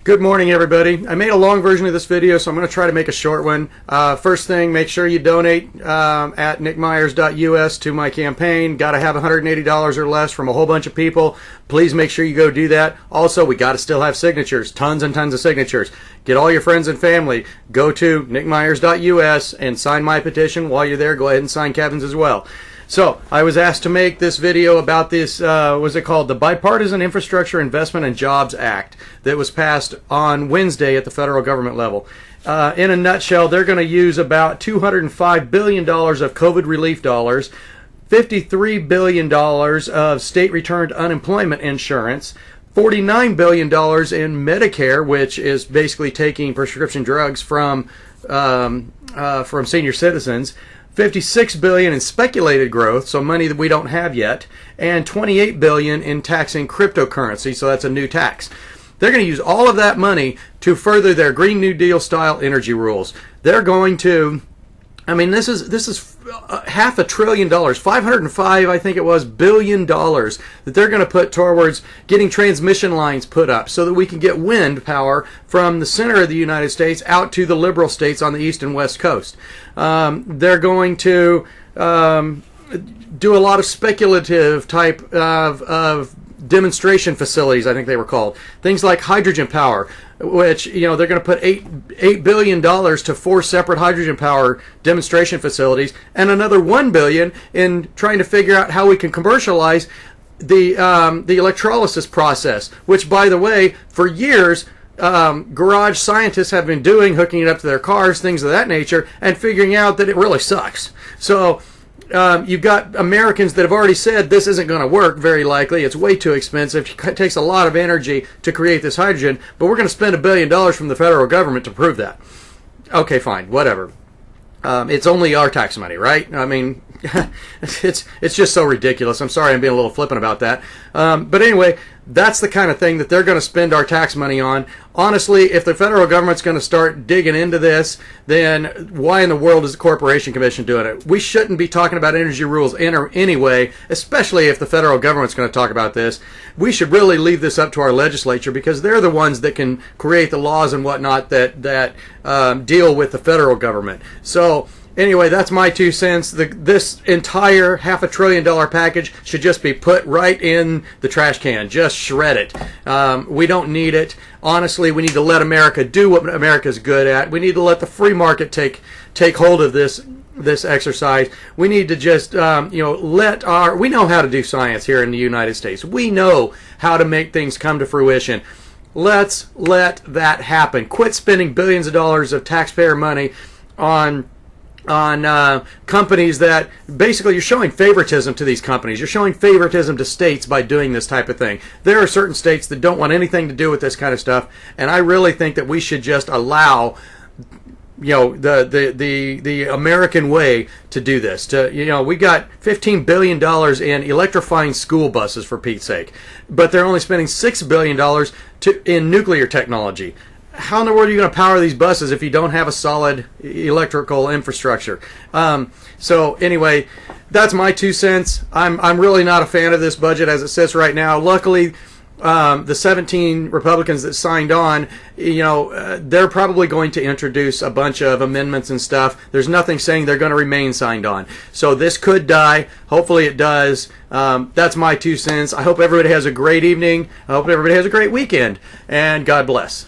Good morning, everybody. I made a long version of this video, so I'm going to try to make a short one. First thing, make sure you donate at nickmyers.us to my campaign. Got to have $180 or less from a whole bunch of people. Please make sure you go do that. Also, we got to still have signatures, tons and tons of signatures. Get all your friends and family. Go to nickmyers.us and sign my petition. While you're there, go ahead and sign Kevin's as well. So, I was asked to make this video about this, what's it called? The Bipartisan Infrastructure Investment and Jobs Act that was passed on Wednesday at the federal government level. In a nutshell, they're going to use about $205 billion of COVID relief dollars, $53 billion of state-returned unemployment insurance, $49 billion in Medicare, which is basically taking prescription drugs from senior citizens, $56 billion in speculated growth, so money that we don't have yet, and $28 billion in taxing cryptocurrency, so that's a new tax. They're going to use all of that money to further their Green New Deal style energy rules. They're going to, I mean, this is $500 billion, 505, I think it was, billion dollars that they're going to put towards getting transmission lines put up so that we can get wind power from the center of the United States out to the liberal states on the east and west coast. They're going to do a lot of speculative type of demonstration facilities, I think they were called. Things like hydrogen power, which, you know, they're going to put $8 billion to 4 separate hydrogen power demonstration facilities, and another $1 billion in trying to figure out how we can commercialize the electrolysis process, which, by the way, for years, garage scientists have been doing, hooking it up to their cars, things of that nature, and figuring out that it really sucks. So you've got Americans that have already said this isn't going to work, very likely. It's way too expensive. It takes a lot of energy to create this hydrogen, but we're going to spend $1 billion from the federal government to prove that. Okay, fine, whatever. It's only our tax money, right? I mean, it's just so ridiculous. I'm sorry I'm being a little flippant about that. But anyway, that's the kind of thing that they're going to spend our tax money on. Honestly, if the federal government's going to start digging into this, then why in the world is the Corporation Commission doing it? We shouldn't be talking about energy rules anyway, especially if the federal government's going to talk about this. We should really leave this up to our legislature because they're the ones that can create the laws and whatnot that deal with the federal government. So anyway, that's my 2 cents. This entire $500 billion package should just be put right in the trash can. Just shred it. We don't need it. Honestly, we need to let America do what America's good at. We need to let the free market take hold of this exercise. We need to just, we know how to do science here in the United States. We know how to make things come to fruition. Let's let that happen. Quit spending billions of dollars of taxpayer money on companies that basically you're showing favoritism to these companies. You're showing favoritism to states by doing this type of thing. There are certain states that don't want anything to do with this kind of stuff, and I really think that we should just allow, you know, the American way to do this. We got $15 billion in electrifying school buses, for Pete's sake, but they're only spending $6 billion in nuclear technology. How in the world are you going to power these buses if you don't have a solid electrical infrastructure? So anyway, that's my 2 cents. I'm really not a fan of this budget as it sits right now. Luckily, the 17 Republicans that signed on, they're probably going to introduce a bunch of amendments and stuff. There's nothing saying they're going to remain signed on. So this could die. Hopefully it does. That's my 2 cents. I hope everybody has a great evening. I hope everybody has a great weekend. And God bless.